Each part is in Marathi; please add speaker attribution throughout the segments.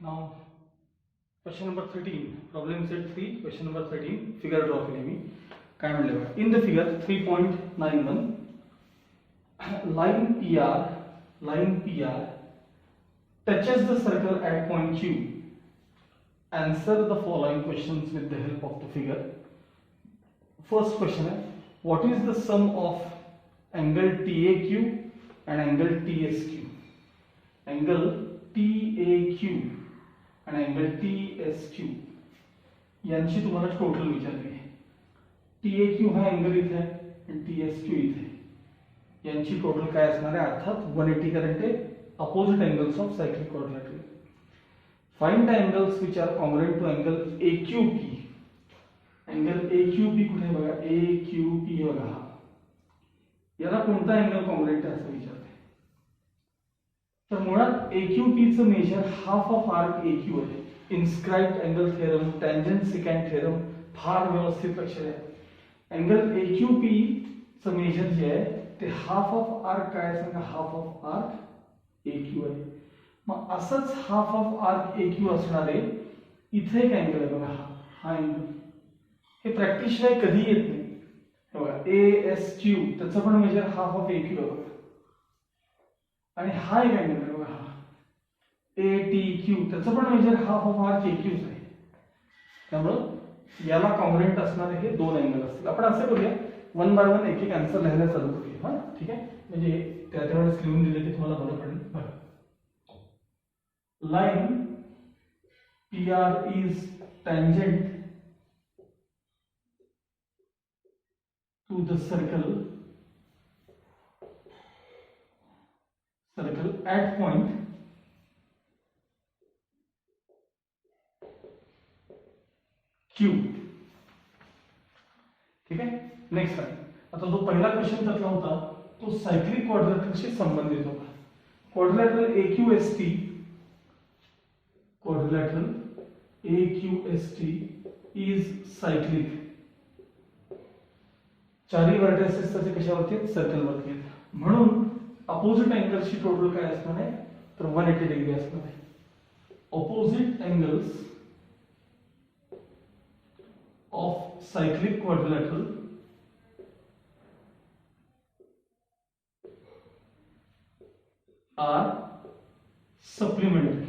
Speaker 1: Now, question number 13, problem set 3, question number 13, figure draw केली मी. काय म्हणले बघा. In the figure 3.91, line PR touches the circle at point Q. Answer the following questions with the help of the figure. First question है, what is the sum of angle TAQ and angle TSQ? Angle TAQ and angle TSQ यांची तुम्हाला टोटल विचारली आहे. TAQ हा अँगल इथे आहे आणि TSQ इथे आहे. यांची टोटल काय असणार आहे? अर्थात 180 करंट आहे. Opposite angles of cyclic quadrilateral. Find the angles which are congruent to angle AQP. Angle AQP कुठे बघा? AQP बघा हा. याला कोणता एंगल कॉन्ग्रुएंट आहे असं विचारते. तर मुळात AQP चं major half of arc AQ आहे. Inscribed angle theorem, tangent secant theorem फार व्यवस्थित लक्ष द्या. एंगल AQP चं मेजर जे आहे ते हाफ ऑफ आर्क काय आहे सांगा? हाफ ऑफ आर्क AQ आहे. मग असंच हाफ ऑफ आर्क AQ असणारे इथे एक अँगल आहे बघा हा अँगल. हे प्रॅक्टिस शिवाय कधी येत नाही. हे बघा ASQ त्याचं पण मेजर हाफ ऑफ AQ आहे बघा. आणि हा एक अँगल आहे बघा हा ATQ त्याचं पण major half of arc AQ आहे. त्यामुळे याला कॉन्ग्रुएंट असणारे हे दोन अँगल असतील. आपण असं करूया, वन बाय वन एक एक आन्सर लिहायला चालू करूया. हा ठीक आहे, म्हणजे त्या त्यावेळेस लिहून दिले की तुम्हाला बरं पडेल. बघा, line PR is tangent to the circle at point Q. ठीक आहे. नेक्स्ट आहे, आता जो पहिला क्वेश्चन त्यातला होता तो सायक्लिक क्वाड्रिलेटरशी संबंधित होता. Quadrilateral AQST is cyclic. चारही व्हर्टेक्सेस त्याचे कशावरती आहेत? सर्कलवरती आहेत. म्हणून अपोजिट एंगल्सची टोटल काय असणार आहे? तर 180 डिग्री असणार आहे. Opposite angles of cyclic quadrilateral are supplementary.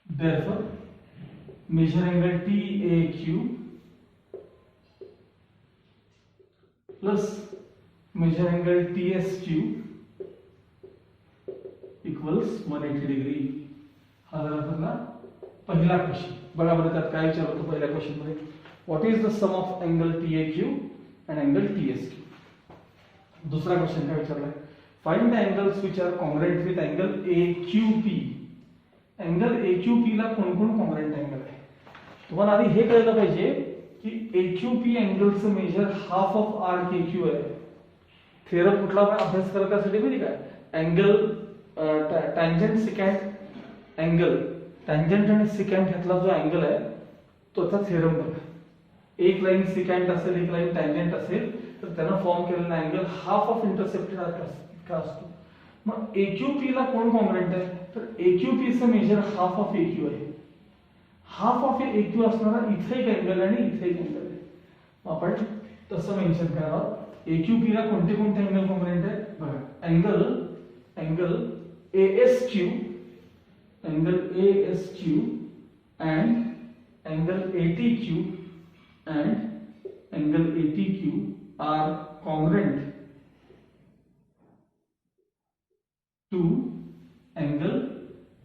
Speaker 1: Therefore, measure angle TAQ plus measure angle TSQ equals 180 degree. हा झाला आपला पहिला क्वेश्चन. बघा बरं त्यात काय विचारलं होतं पहिल्या क्वेश्चन मध्ये? What is the sum of angle TAQ and angle TSQ. दुसरा क्वेश्चन काय विचारलाय? Find the angles which are congruent with angle AQP. Angle AQP ला कोण कोण कॉन्ग्रुएंट एंगल आहे? तुम्हाला आधी हे कळलं पाहिजे की AQP एंगलचं major half of arc AQ आहे. थेरम कुठला अभ्यास करण्यासाठी माहिती काय? Angle tangent secant angle, tangent आणि सिकॅन्ड ह्यातला जो एंगल आहे तोचा थेरम बघा. एक लाईन सिकॅन्ड असेल, एक लाईन टँजंट असेल तर त्यानं फॉर्म केलेला angle half of intercepted arc इतका असतो. मग AQP ला कोण कॉन्ग्रुएंट आहे? तर AQP चं मेजर हाफ ऑफ AQ आहे. हाफ ऑफ AQ असणारा इथे एक एंगल आणि इथे एक एंगल आहे. आपण तसं मेन्शन करावं. AQP ला कोणते कोणते एंगल कॉन्ग्रुएंट आहे बघा. Angle ASQ and angle ATQ and angle ATQ are congruent to angle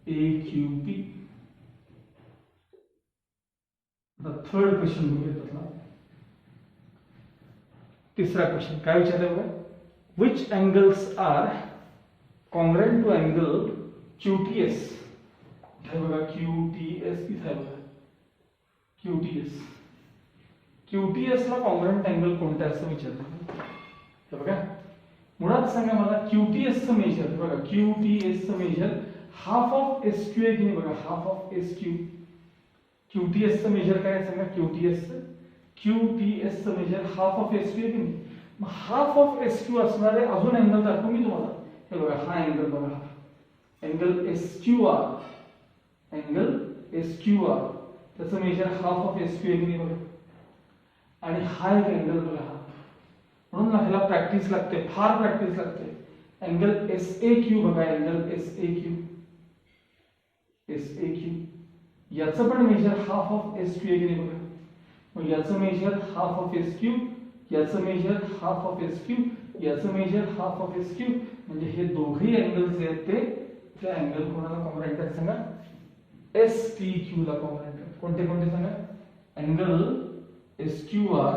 Speaker 1: AQP. The third question बघूया त्यातला. तिसरा क्वेश्चन काय विचारलं बघा? Which angles are congruent to angle QTS. हे बघा QTS इथे आहे बघा. QTS ला कॉन्ग्रुएंट एंगल कोणता असं विचारलं. हे बघा मुळात सांगा मला QTS चं मेजर बघा. QTS चं मेजर हाफ ऑफ SQ आहे की नाही बघा. Half of SQ. QTS चं मेजर काय आहे सांगा? QTS चं मेजर हाफ ऑफ SQ आहे की नाही. मग हाफ ऑफ SQ असणारे अजून एंगल दाखवू मी तुम्हाला. हे बघा हा एंगल बघा. Angle SQR angle S Q R, त्याचं major half of S Q आहे बघा. आणि हा एक अँगल बघा हा, म्हणून ह्याला प्रॅक्टिस लागते, फार प्रॅक्टिस लागते. अँगल एस ए क्यू बघा, angle S A Q, S A Q याचं पण major half of S Q आहे बघा. मग याचं major half of S Q, याचं major half of S Q, याचं major half of S Q. म्हणजे हे दोघही अँगल्स जे आहेत ते अँगल कोणाला कॉम्पोनंट आहेत सांगा, एस टी क्यू ला कॉम्पोनंट आहेत. कोणते कोणते सांगा, angle S Q R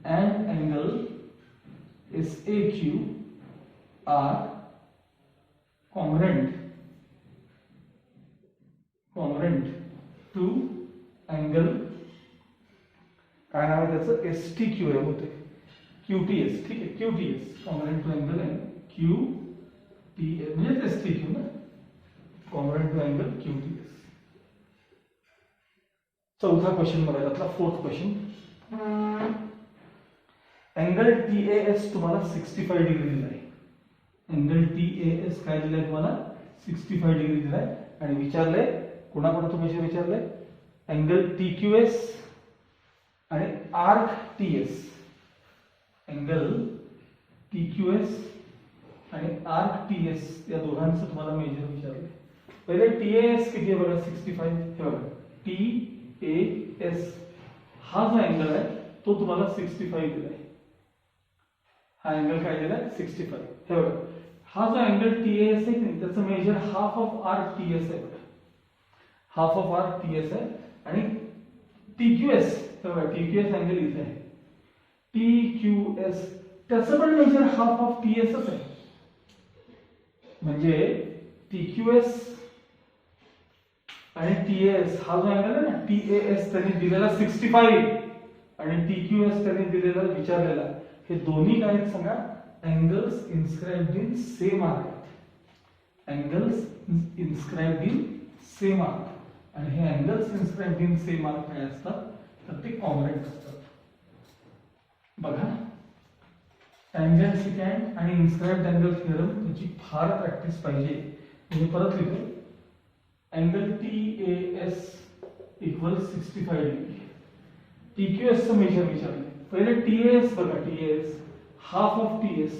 Speaker 1: and angle S A Q R component to angle, काय नाव आहे त्याचं, एस टी क्यू आहे होते, क्यू टी एस. ठीक आहे, Q T S component to angle Q T S, म्हणजे एस टी क्यू ना, component to angle Q T S. चौथा क्वेश्चन बघा, त्यातला fourth question. Angle T A S तुम्हाला 65 डिग्री दिला आहे. अँगल टी ए एस काय दिलाय तुम्हाला, 65 डिग्री दिलाय. आणि विचारलंय कोणाकोणा तुम्ही विचारलंय, अँगल टी क्यू एस आणि arc T S. Angle T Q S आणि आर्क टी एस या दोघांचं तुम्हाला मेजर विचारलंय. पहिले टी ए एस किती आहे बघा, 65. हे बघा टी ए एस हा जो अँगल आहे तो तुम्हाला 65 दिलाय. हा अँगल काय दिलाय, 65. हे बघा हा जो अँगल टी ए एस आहे की त्याचं major half of arc T S आहे बघा, half of arc T S आहे. आणि टी क्यू एस, हे बघा टी क्यू एस अँगल इथे आहे, टी क्यू एस त्याचं पण मेजर हाफ ऑफ टी एसच आहे. म्हणजे टी क्यू एस आणि टी एस हा जो अँगल आहे ना, टी ए एस त्यांनी दिलेला 65 आणि टी क्यू एस त्यांनी दिलेला विचारलेला, हे दोन्ही काय आहेत सांगा, angles inscribed in same arc. Angles inscribed in same arc. आणि हे angles inscribed in same arc काय असतात, तर ते कॉम्पोनंट असतात. बघा टँजंट सिकँड आणि इन्स्क्राइब्ड अँगल थिअरम याची फार प्रॅक्टिस पाहिजे. म्हणजे परत लिहितो, angle T A S equal 65 degree. T Q S चं मेजर विचारले. पहिले टी ए एस बघा, T A S half of T S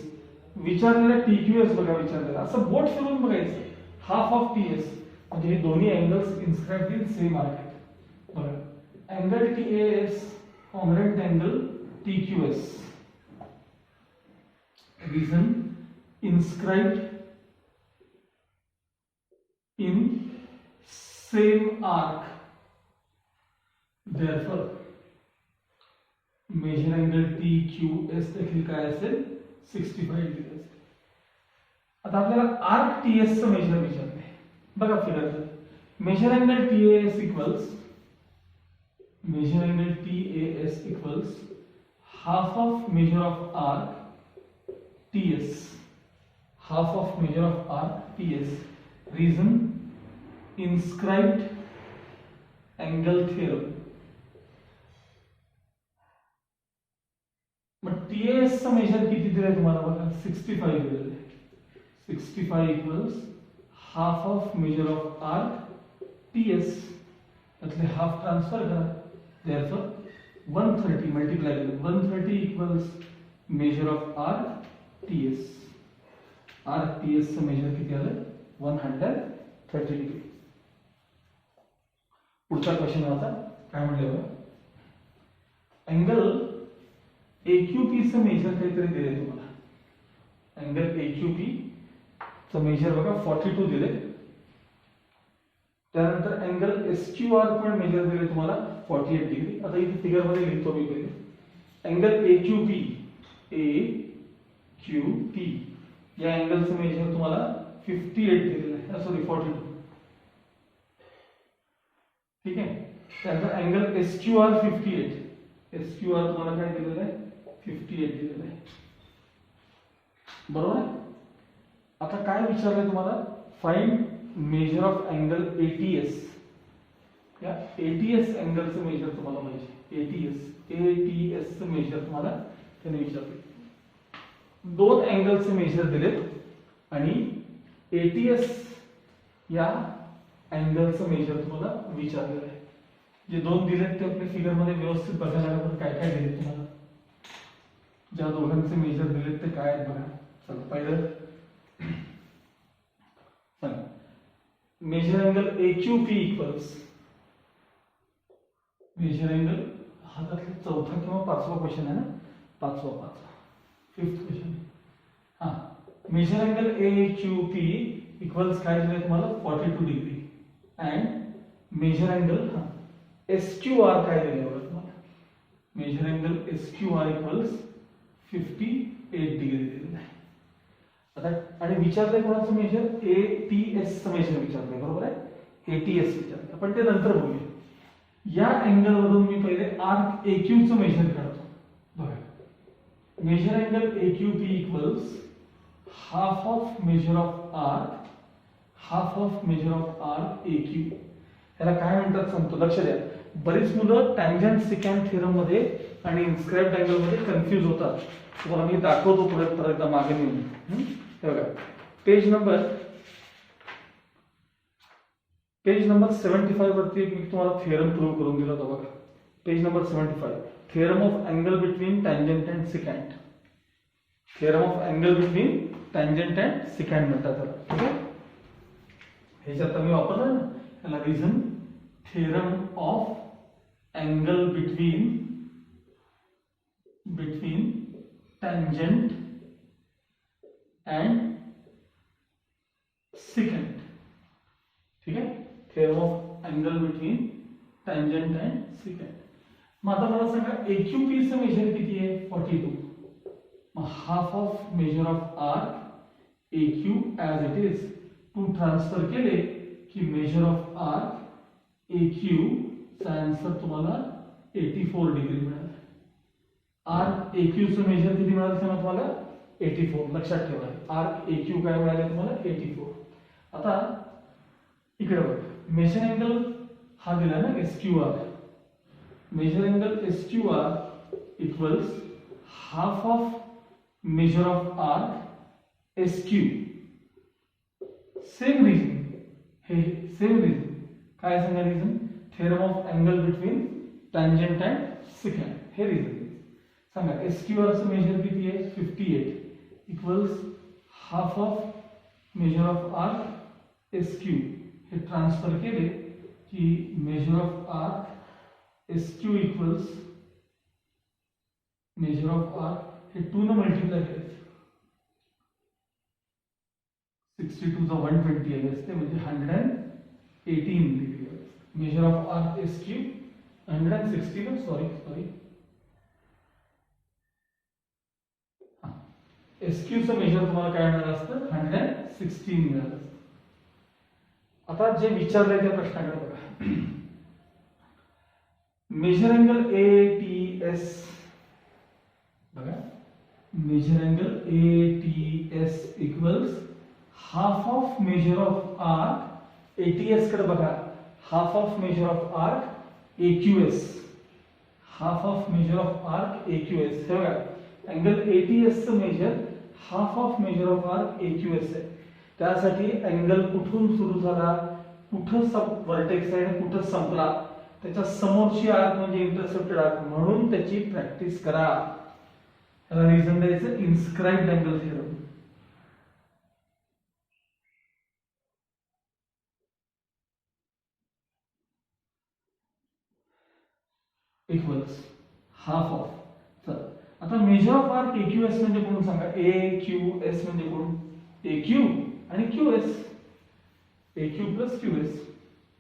Speaker 1: विचारलेला, टी क्यू एस बघा विचारलेला. असं बोट फिरून बघायचं, हाफ ऑफ टी एस म्हणजे हे दोन्ही angles inscribed in same arc आहेत. बघा angle T A S component angle T Q S. Reason inscribed in same arc, therefore measure angle TQS देखील काय असेल, 65 डिग्री असेल. आता आपल्याला आर्क टीएस चं मेजर विचारलंय. बघा figure, measure angle TS equals, measure angle TS equals half of major of arc TS, half of measure of arc TS. Reason inscribed angle theorem. मग TS चा मेजर किती दिलाय तुम्हाला बघा, 65 दिलेलं आहे. 65 equals half of major of arc TS, त्यातले हाफ ट्रान्सफर करा. therefore 130 मल्टिप्लाय करा, 130 equals major of arc TS. Arc TS चं मेजर किती आलं, 130 डिग्री. पुढचा क्वेश्चन होता, काय म्हणले बघा, अँगल AQP चं मेजर काहीतरी दिले तुम्हाला. अँगल AQP चं मेजर बघा 42 दिले. त्यानंतर अँगल SQR पण मेजर दिले तुम्हाला 48 डिग्री. आता इथे फिगर मध्ये लिहितो मी पहिले. अँगल AQP AQP या अँगलचं मेजर तुम्हाला 58 दिलेलं आहे, सॉरी 42. ठीक आहे. त्यानंतर अँगल SQR 58, SQR तुम्हाला काय दिलेलं आहे, 58 दिलेलं आहे. बरोबर आहे. आता काय विचारलंय तुम्हाला, find measure of angle ATS. या ATS अँगलचं मेजर तुम्हाला पाहिजे. ATS चं मेजर तुम्हाला त्याने विचारले. दोन अँगलचे मेजर दिलेत आणि ATS या अँगलचं मेजर तुम्हाला विचारलेलं आहे. जे दोन दिलेत ते आपल्या फिगर मध्ये व्यवस्थित बघायला लागेल. काय काय दिले तुम्हाला, ज्या दोघांचे मेजर दिलेत ते काय आहेत बघा. चला पहिलं सांगा, measure angle AQP equals, measure angle हा त्यातला चौथा किंवा पाचवा क्वेश्चन आहे ना, पाचवा फिफ्थ क्वेश्चन. हा, मेजर अँगल AQP इक्वल्स काय दिले तुम्हाला 42 degree and measure angle SQR काय दिले बघा तुम्हाला, measure angle SQR equals 58 degree दिलेलं आहे. आता आणि विचारलंय कोणाचं मेजर, ATS चं मेजर विचारलंय, बरोबर आहे, ATS विचारलंय, आपण ते नंतर बघूया. या अँगल वरून मी पहिले आर्क AQ चं मेजर काढतो बघा. Measure angle AQP equals half of major of arc, half of major of arc AQ. याला काय म्हणतात सांगतो, लक्ष द्या. बरीच मुलं टँजंट सिकॅन्ट थेरम मध्ये आणि इन्स्क्राइब्ड अँगल मध्ये कन्फ्यूज होतात. तुम्हाला मी दाखवतो पुढे परत एकदा मागे नेऊन. हे बघा, पेज नंबर 75 वरती मी तुम्हाला थेरम प्रूव्ह करून दिला होता बघा. Page number 75, theorem of angle between tangent and secant. Theorem of angle between tangent and secant म्हणतात त्याला, ठीक आहे. ह्याच्यात मी वापरलं ना त्याला reason, theorem of angle between tangent and secant, ठीक आहे. Theorem of angle between tangent and secant. मग आता मला सांगा AQP चं मेजर किती आहे, 42. मग half of major of arc AQ as it is to transfer केले की मेजर ऑफ आर्क AQ चा आन्सर तुम्हाला 84 डिग्री मिळाला. आर्क AQ चं मेजर किती मिळालं सांगा तुम्हाला, 84. लक्षात ठेवा, आर्क AQ काय मिळाले तुम्हाला, 84. आता इकडे बघा, मेजर अँगल हा दिला ना SQR. Major angle SQR equals half of major of arc SQ. Same reason, हे सेम रिझन. काय सांगा reason, theorem of angle between tangent and secant, हे रिझन सांगा. SQR चं मेजर किती आहे, 58 equals half of major of arc SQ. हे ट्रान्सफर केले की major of arc SQ equals major of arc, हे 2 न मल्टिप्लाय केले, 62 चा 120 आले असते, म्हणजे 118 degree. Major of arc SQ 160 ना, सॉरी SQ चं मेजर तुम्हाला काय मिळालं असतं, 116 मिळालं असतं. आता जे विचारलंय त्या प्रश्नाकडे बघा. मेजर अँगल ATS बघा, measure angle ATS equals half of major of arc ATS कडे बघा, half of major of arc AQS, half of major of arc AQS. हे बघा, अँगल ATS चं major half of major of arc AQS आहे. त्यासाठी अँगल कुठून सुरू झाला, कुठं वर्टेक्स आहे आणि कुठं संपला, त्याच्या समोरची आर्क म्हणजे इंटरसेप्टेड आर्क, म्हणून त्याची प्रॅक्टिस करा. त्याला रिझन द्यायचं inscribed angle theorem. Equals half of. चल आता मेजर ऑफ आर्क AQS म्हणजे कोण सांगा, AQS म्हणजे कोण, AQ आणि QS, AQ plus QS.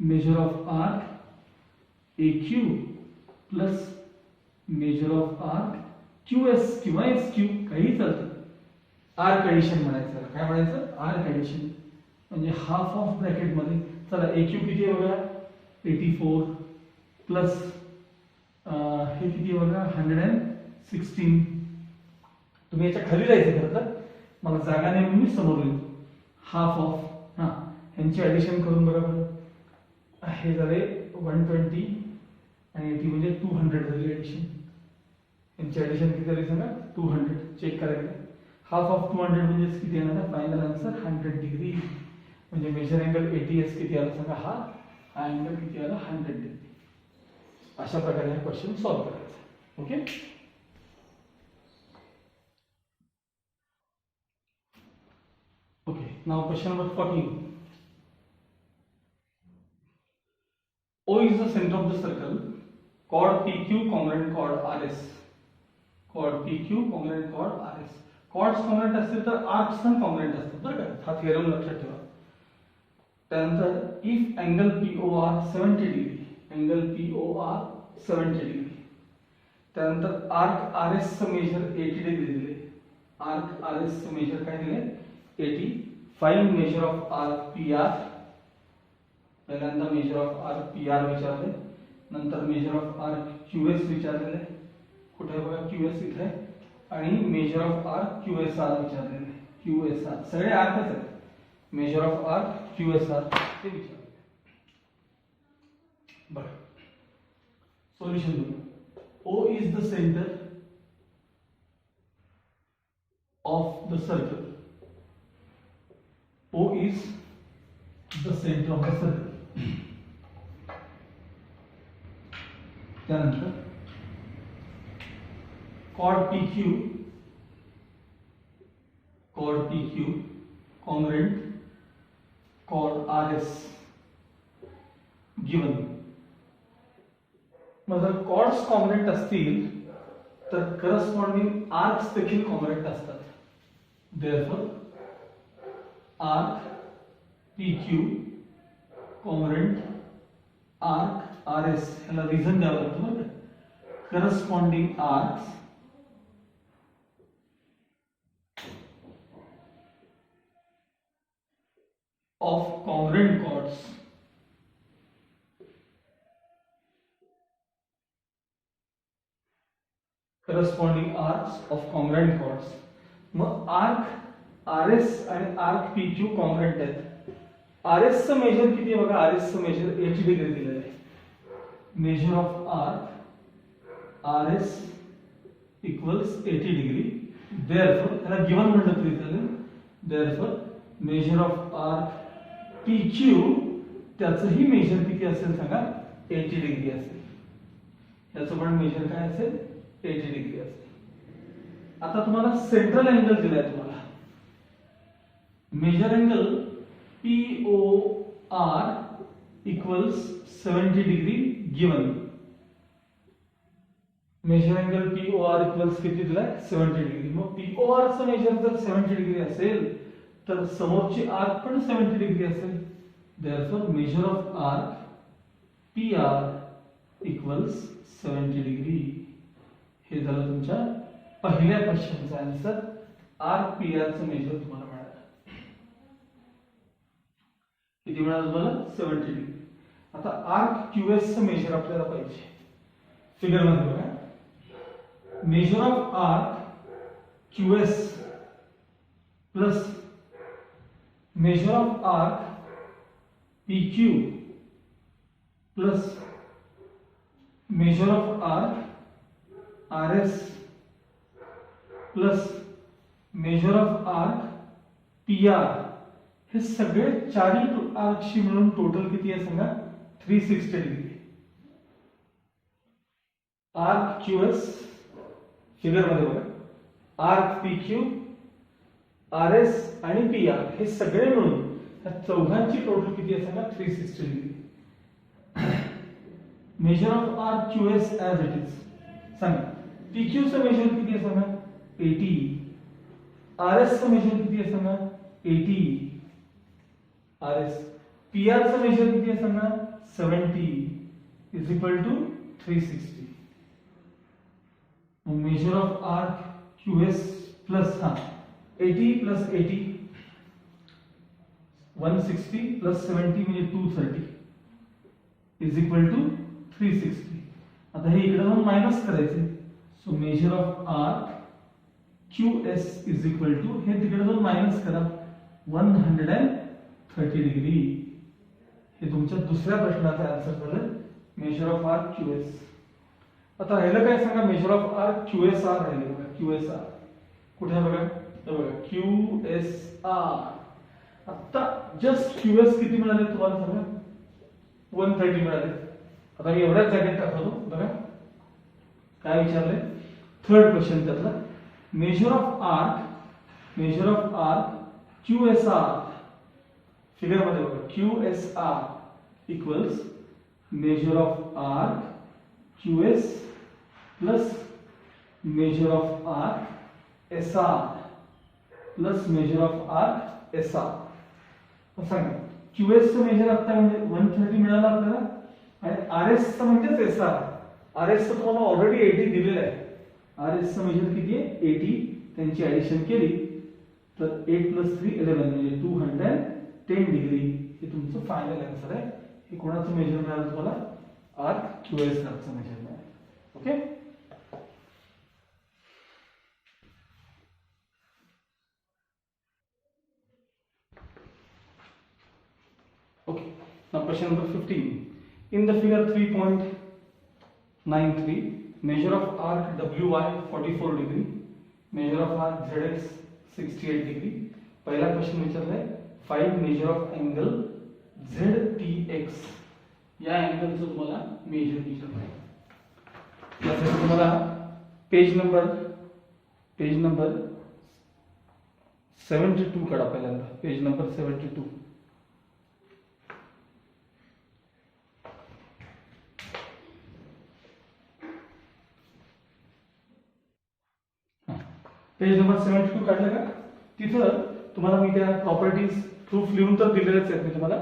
Speaker 1: Major of arc AQ plus major of arc QS किंवा SQ काही चालतं. आर्क ऍडिशन म्हणायचं, काय म्हणायचं, आर्क ऍडिशन. म्हणजे हाफ ऑफ ब्रॅकेट मध्ये, चला AQ किती आहे बघा, 84 प्लस हे किती आहे बघा, 116. तुम्ही याच्या खाली जायचं खरं तर, मला जागा नाही म्हणून मी समोर लिहितो. हाफ ऑफ, ह्यांची ऍडिशन करून बघा बरं, हे झाले 120 आणि 80 म्हणजे 200 झाली ऍडिशन. यांची ऍडिशन किती झाली सांगा, 200. चेक करायचं, हाफ ऑफ 200 म्हणजे किती येणार, फायनल आन्सर 100 डिग्री. म्हणजे मेजर अँगल ATS किती आला सांगा, हा अँगल किती आला 100 डिग्री. अशा प्रकारे हा क्वेश्चन सॉल्व्ह करायचा. Okay. Okay, now question number 14. O is the center of the circle. Chord PQ congruent chord RS. Chord PQ congruent chord RS. Chords congruent असतील तर arcs पण congruent असतात बरं का. हा theorem लक्षात ठेवा. त्यानंतर if angle POR 70 degree, angle POR 70 degree. त्यानंतर arc RS चं measure 80 degree दिले. Arc RS चं measure काय दिले? 80. Find measure of arc PR. पहिल्यांदा मेजर ऑफ आर्क PR विचारले, नंतर मेजर ऑफ आर्क QS विचारलेले, कुठे बघा QS इथे, आणि मेजर ऑफ आर्क QSR विचारलेले. QSR सगळे आर्कच आहेत. मेजर ऑफ आर्क QSR ते विचारले. बरं, सोल्युशन बघू. O is the center of the circle. O is the center of the circle. त्यानंतर chord PQ congruent chord RS given. मग जर chords congruent असतील तर करस्पॉन्डिंग आर्क्स देखील congruent असतात. Therefore arc PQ congruent arc RS ह्याला रिझन द्यावं लागतं बरं. Corresponding arcs of congruent chords corresponding arcs of congruent chords. मग arc RS आणि arc PQ congruent आहेत. RS चं मेजर किती आहे बघा, RS चं मेजर 80 डिग्री दिलेलं आहे. Major of arc RS equals 80 degree. Therefore त्याला गिवन म्हणलं तरी चालेल. Therefore major of arc PQ त्याचंही मेजर किती असेल सांगा, 80 डिग्री असेल. याचं पण मेजर काय असेल, 80 डिग्री असेल. आता तुम्हाला सेंट्रल अँगल दिलाय तुम्हाला. Measure angle POR equals 70 degree given. Measure angle POR equals किती दिलाय, 70 डिग्री. मग POR चं मेजर जर 70 डिग्री असेल तर समोरची आर्क पण 70 डिग्री असेल. Therefore measure of arc PR equals 70 degree. हे झालं तुमच्या पहिल्या क्वेश्चनचं आन्सर. आर्क PR चं मेजर तुम्हाला मिळालं. किती मिळालं मला, 70 डिग्री. आता आर्क QS चं मेजर आपल्याला पाहिजे. फिगर मध्ये बघा, major of arc QS plus major of arc PQ plus major of arc RS plus major of arc PR, हे सगळे चारही आर्कशी मिळून टोटल किती आहे सांगा, 360 डिग्री. आर्क QS फिगर मध्ये बघा, आर्क PQ RS आणि PR हे सगळे मिळून त्या चौघांची टोटल किती आहे सांगा, 360 degree. Major of arc QS as it is सांगा. PQ चं मेजर किती आहे सांगा, 80. RS चं मेजर किती आहे सांगा, 80. RS PR चं मेजर किती आहे सांगा, 70 is equal to 360. Measure of arc QS plus 80 plus 80 160 plus 70 म्हणजे 230 इज इक्वल टू 360. आता हे इकडे जाऊन मायनस करायचे. So measure of arc QS is equal to, हे तिकडे जाऊन मायनस करा, 130 डिग्री. हे तुमच्या दुसऱ्या प्रश्नाचं आन्सर झालं, मेजर ऑफ आर्क QS. आता राहिलं काय सांगा, मेजर ऑफ आर्क QSR राहिलं बघा. QSR कुठे बघा, बघा QSR. आता जस्ट क्यूएस किती मिळाले तुम्हाला सांगा? 130 मिळाले. आता मी एवढ्याच जागेत दाखवतो बघा काय विचारले. थर्ड क्वेश्चन त्यातला major of arc QSR figure मध्ये बघा QSR equals major of arc QS plus major of arc SR plus major of arc SR. सांगा QS चं मेजर आता म्हणजे 130 मिळालं आपल्याला आणि RS चं म्हणजेच SR. RS चं तुम्हाला ऑलरेडी 80 दिलेलं आहे. RS चं मेजर किती आहे 80. त्यांची ऍडिशन केली तर 8 + 3 11 म्हणजे 210 डिग्री हे तुमचं फायनल आन्सर आहे. हे कोणाचं मेजर मिळालं तुम्हाला? आर्क QS चं मेजर मिळालं. Okay. Okay, now question number 15. In the figure 3.93, measure of arc WY 44 degree, measure of arc ZX 68 degree. पहला क्वेश्चन विचारला आहे find measure of angle ZTX. या एंगलचं तुम्हाला मेजर विचारलं आहे. त्यासाठी तुम्हाला पेज नंबर 72 काढा पहिल्यांदा. Page number 72. पेज नंबर 72 काढलं का? तिथं तुम्हाला मी त्या प्रॉपर्टीज प्रूफ लिहून तर दिलेलेच आहेत मी तुम्हाला.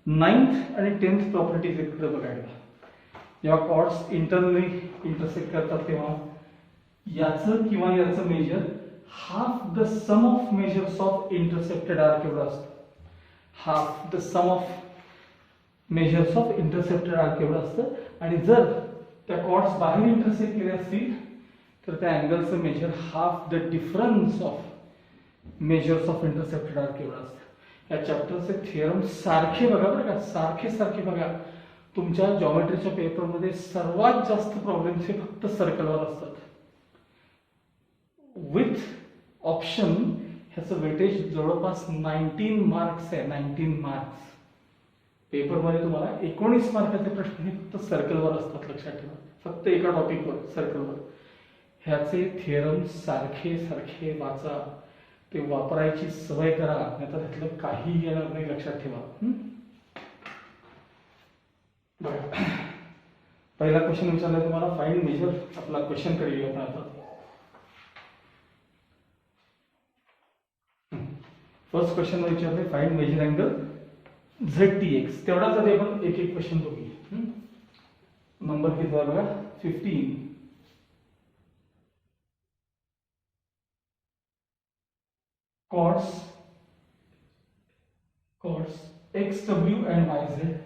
Speaker 1: 9th आणि 10th प्रॉपर्टीज इकडे बघायला. जेव्हा कॉर्ड्स इंटरनली इंटरसेक्ट करतात तेव्हा याचं किंवा याचं major half the sum of measures of intercepted arc एवढं असतं. Half the sum of measures of intercepted arc एवढं असतं. आणि जर त्या कॉर्ड्स बाहेर इंटरसेक्ट केले असतील तर त्या अँगलचं major half the difference of measures of intercepted arc एवढं असतं. या चॅप्टरचे थिअरम सारखे बघा बरं का, सारखे बघा. तुमच्या जॉमेट्रीच्या पेपरमध्ये सर्वात जास्त प्रॉब्लेम्स हे फक्त सर्कलवर असतात. विथ ऑप्शन ह्याचं वेटेज जवळपास 19 मार्क्स आहे. 19 मार्क्स. पेपरमध्ये तुम्हाला 19 मार्काचे प्रश्न हे फक्त सर्कलवर असतात. लक्षात ठेवा, फक्त एका टॉपिकवर सर्कलवर. ह्याचे थिअरम सारखे वाचा. ते वापरायची सवय करा, नाहीतर ह्यातलं काहीही येणार नाही. लक्षात ठेवा. बघा पहिला क्वेश्चन विचारला तुम्हाला फाइंड मेजर. आपला क्वेश्चन कडे येऊया आपण आता. फर्स्ट क्वेश्चन विचारले फाइंड मेजर अँगल ZTX. तेवढाच आधी आपण एक क्वेश्चन बघूया. नंबर किती आहे बघा 15. chords X, W and YZ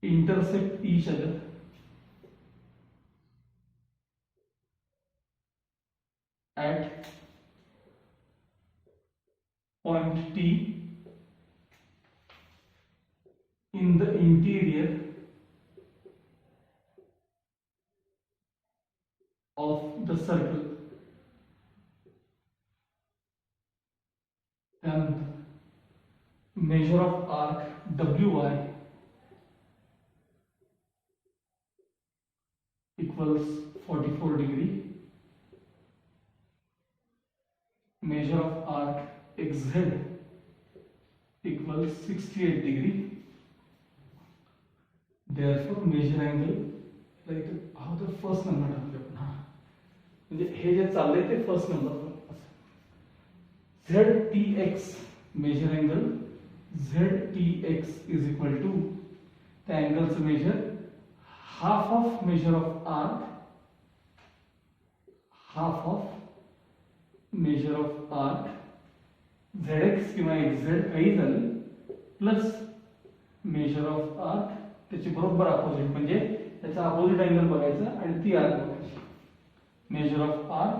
Speaker 1: intersect each other at point T in the interior of the circle, and measure of arc WY equals 44 degree, measure of arc XZ equals 68 degree. Therefore measure angle like how the first number म्हणजे हे जे चाललंय ते first number. ZTX major angle ZTX is equal to त्या अँगलचं major half of major of arc, half of major of arc ZX किंवा XZ काही झालं प्लस मेजर ऑफ आर्क त्याची बरोबर अपोजिट म्हणजे त्याचा अपोजिट अँगल बघायचा आणि ती आर्क बघायची. Major of arc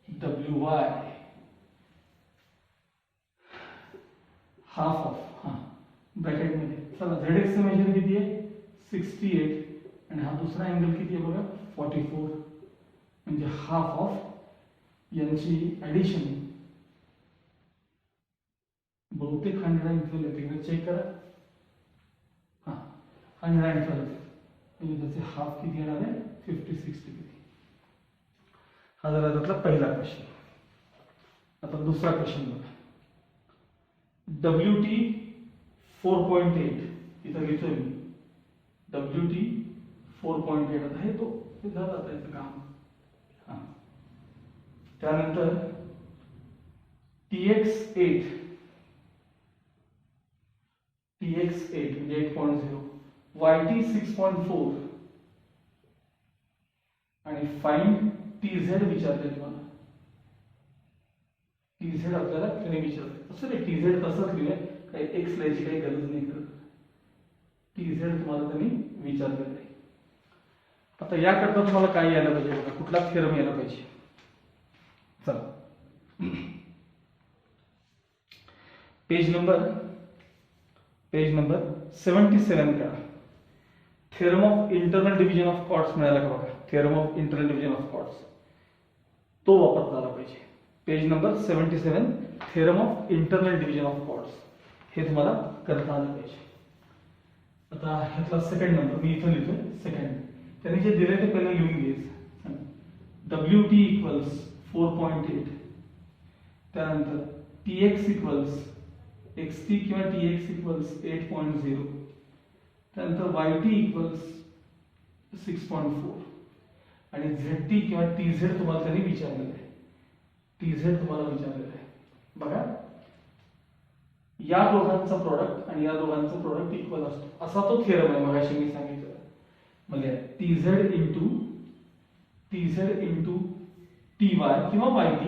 Speaker 1: WY half of bracket मध्ये. चला ZX चं मेजर किती आहे 68 आणि हा दुसरा अँगल किती आहे बघा 44 म्हणजे हाफ ऑफ यांची ॲडिशन बहुतेक 112 येते, चेक करा. हां 112 म्हणजे त्याचे हाफ किती येणार आहे 56 डिग्री. हा झाला त्यातला पहिला क्वेश्चन. आता दुसरा क्वेश्चन बघा. WT 4.8 इथं लिहितोय मी. WT 4.8 आता हे तो हे झालं आता याचं काम. हां त्यानंतर TX8 म्हणजे 8.0, YT 6.4 आणि फाइंड TZ विचारले तुम्हाला. TZ आपल्याला त्याने विचारले. असं नाही TZ तसंच लिहिलंय, काही एक्स लिहायची काही गरज नाही करत. TZ तुम्हाला त्यांनी विचारलेलं आहे. आता याकरता तुम्हाला काय यायला पाहिजे बघा, कुठला थेरम यायला पाहिजे. चला पेज नंबर 77 का theorem of internal division of chords मिळाला का बघा. Theorem of internal division of chords तो वापरता आला पाहिजे. Page number 77 theorem of internal division of chords हे तुम्हाला करता आलं पाहिजे. आता ह्यातला सेकंड नंबर मी इथं लिहितोय सेकंड. त्यांनी जे दिले ते पहिलं लिहून घ्यायचं. WT इक्वल्स 4.8, त्यानंतर TX इक्वल्स XT किंवा TX इक्वल्स 8.0, त्यानंतर YT इक्वल्स 6.4 आणि ZT किंवा TZ तुम्हाला त्यांनी विचारलेलं आहे. TZ तुम्हाला विचारलेलं आहे. बघा या दोघांचा प्रोडक्ट आणि या दोघांचा प्रोडक्ट इक्वल असतो असा तो थेरम आहे. मगाशी मी सांगितलं म्हणजे TZ इंटू TY किंवा YT,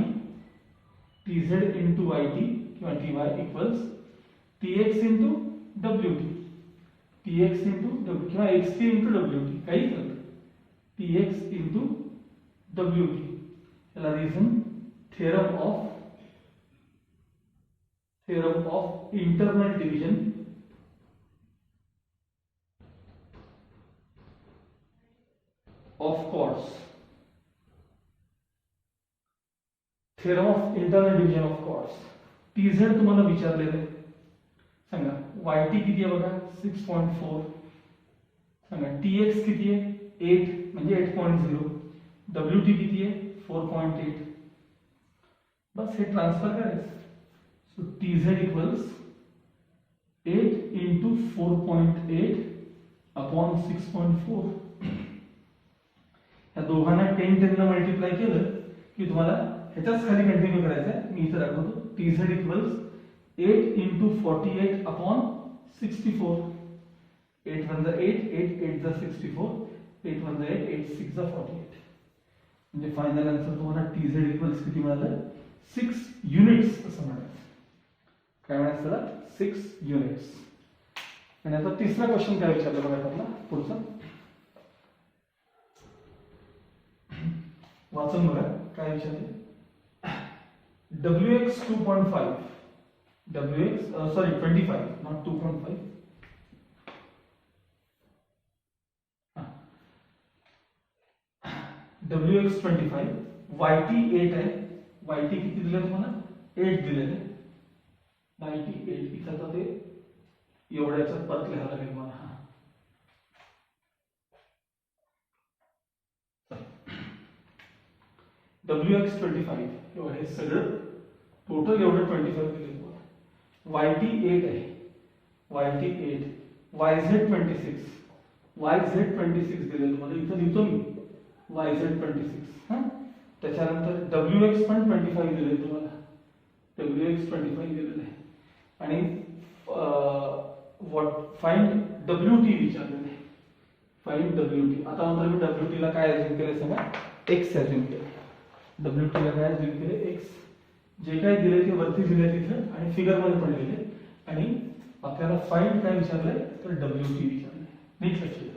Speaker 1: TZ इंटू YT किंवा TY equals TX into WT, TX into W किंवा XT इंटू WT काही चालतं. TX इंटू WT याला reason theorem of internal division of chords. Theorem of internal division of chords. TZ तुम्हाला विचारलेलं आहे. सांगा YT किती आहे बघा 6.4. सांगा TX किती आहे 8 म्हणजे 8.0. WT किती आहे 4.8. बस हे ट्रान्सफर करायचं. So TZ equals 8 into 4.8 upon 6.4. या दोघांना 10 ला मल्टिप्लाय केलं की तुम्हाला ह्याच्याच खाली कंटिन्यू करायचं आहे. मी इथे दाखवतो. TZ equals 8 into 48 upon 64. 8 1 8, 8 8 64, 8 1 8, 8 6 48. म्हणजे फायनल आन्सर तुम्हाला TZ इक्वल्स किती मिळालं 6 युनिट्स असं म्हणायचं. काय म्हणायचं त्याला 6 युनिट्स. आणि आता तिसरा क्वेश्चन काय विचारलं बघा आपला पुढचा. वाचून बघा काय विचारले. WX 2.5, WX sorry 25 not 2.5. WX 25, YT 8 आहे. YT किती दिले तुम्हाला 8 दिलेले. YT 8 इथं आता ते एवढ्याच्या परत लिहायला लागेल मला. WX 25 हे सगळं टोटल एवढं 25 दिले तुम्हाला. YT 8 आहे. YT 8, YZ 26, YZ 26 दिले तुम्हाला. इथं लिहितो मी YZ 26. हां त्याच्यानंतर WX पण 25 दिले तुम्हाला. WX 25 दिलेलं आहे. आणि फाइंड WT विचारलेलं आहे. Find WT. आता नंतर मी WT ला काय अज्युम केलं सांगा X अज्युम केलं. WT ला काय अज्युम केलं X. जे काय दिले ते वरती दिले तिथं आणि फिगर मध्ये पण लिहिले. आणि आपल्याला फाइंड काय विचारलंय तर WT विचारलंय. नीट लक्ष द्या.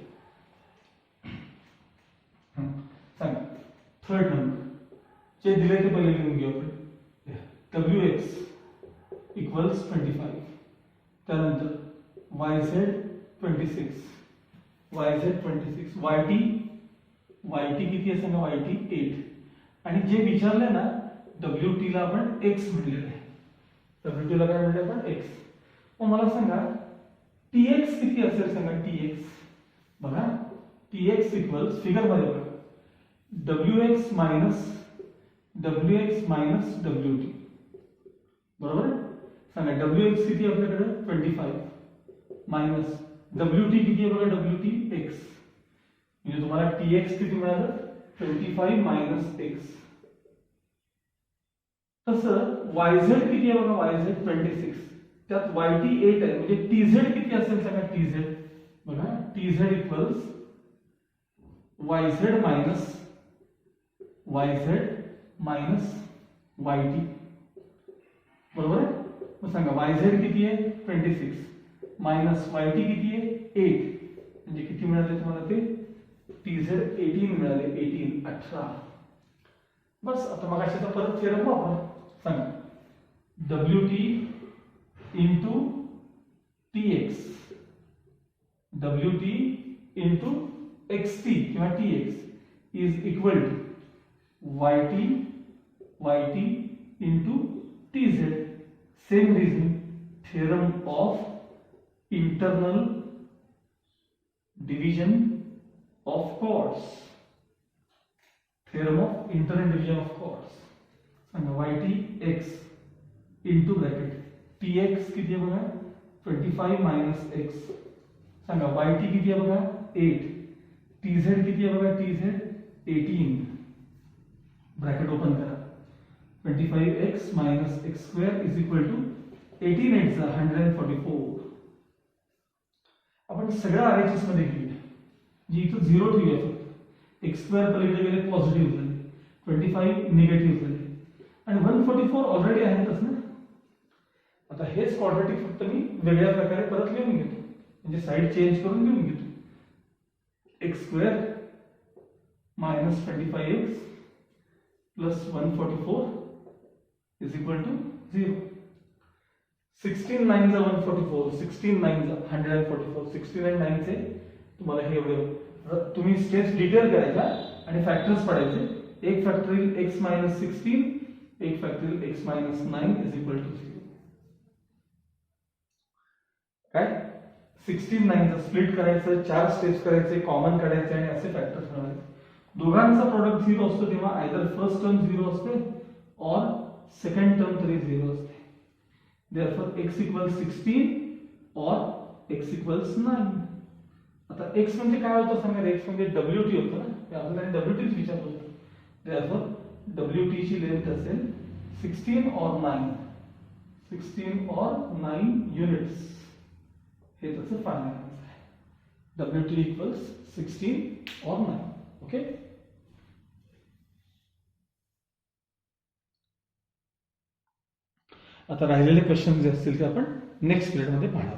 Speaker 1: सांगा थर्ड नंबर जे दिले ते पहिले लिहून घेऊ आपण. WX इक्वल्स 25, त्यानंतर YZ 26, YZ 26, YT किती आहे सांगा YT 8. आणि जे विचारले ना WT ला आपण x म्हटलेलं आहे. WT ला काय म्हटलं आपण x. मग मला सांगा TX किती असेल सांगा TX. बघा TX इक्वल्स फिगर मध्ये बघा WX मायनस WT बरोबर. सांगा WX किती आपल्याकडे 25 मायनस WT किती आहे बघा WT x म्हणजे तुम्हाला TX किती मिळालं 25 मायनस x. तसं YZ किती आहे बघा YZ 26 त्यात YT 8 आहे म्हणजे TZ किती असेल सांगा TZ. बघा TZ equals YZ minus YT बरोबर आहे. मग सांगा YZ किती आहे 26 मायनस YT किती आहे 8 म्हणजे किती मिळाले तुम्हाला ते TZ 18 मिळाले 18. बस आता मग अशा परत थेरम वापर. सांगा WT into TX WT into XT किंवा TX is equal to YT into TZ. Same reasoning. Theorem of internal division of chords. Theorem of internal division of chords. And YT x into bracket TX किती आहे बघा 25 मायनस x. सांगा YT किती आहे बघा 8. TZ किती आहे बघा TZ 18. ब्रॅकेट ओपन करा 25x minus x square is equal to 18 8 144. आपण सगळं RHS मध्ये घेऊया जी इथं 0 ठेवूया फक्त x स्क्वेअर पलीकडे गेले पॉझिटिव्ह झाले 25 निगेटिव्ह झाले आणि 144 ऑलरेडी आहेतच ना. आता हेच क्वाड्रेटिक फक्त मी वेगळ्या प्रकारे परत लिहून घेतो म्हणजे साइड चेंज करून लिहून घेतो x square minus 25x plus 144 is equal to 0. 16 9 जा 144 16 9 जा 144 16 and 9 चे तुम्हाला हे एवढे तुम्ही स्टेप्स डिटेल करायच्या आणि फॅक्टर्स पडायचे. एक फॅक्टोरियल x मायनस 16 एक factorial x minus 9 is equal to 0. काय 16 9 चा स्प्लिट करायचं 4 स्टेप्स करायचे कॉमन काढायचे आणि असे फॅक्टर्स मिळवायचे. दोघांचा प्रोडक्ट 0 असतो तेव्हा आयदर फर्स्ट टर्म 0 असते और सेकंड टर्म तरी 0 असते. Therefore x equals 16 or x equals 9. आता x म्हणजे काय होतं सांगा x म्हणजे WT होतं ना ते आपल्याला WT च विचारलं होतं. Therefore WT ची लेंथ असेल 16 or 9 16 or 9 युनिट्स. हे त्याचं फायनल आन्सर आहे. WT equals 16 or 9. ओके. आता राहिलेले क्वेश्चन जे असतील ते आपण नेक्स्ट पिरियड मध्ये पाहणार.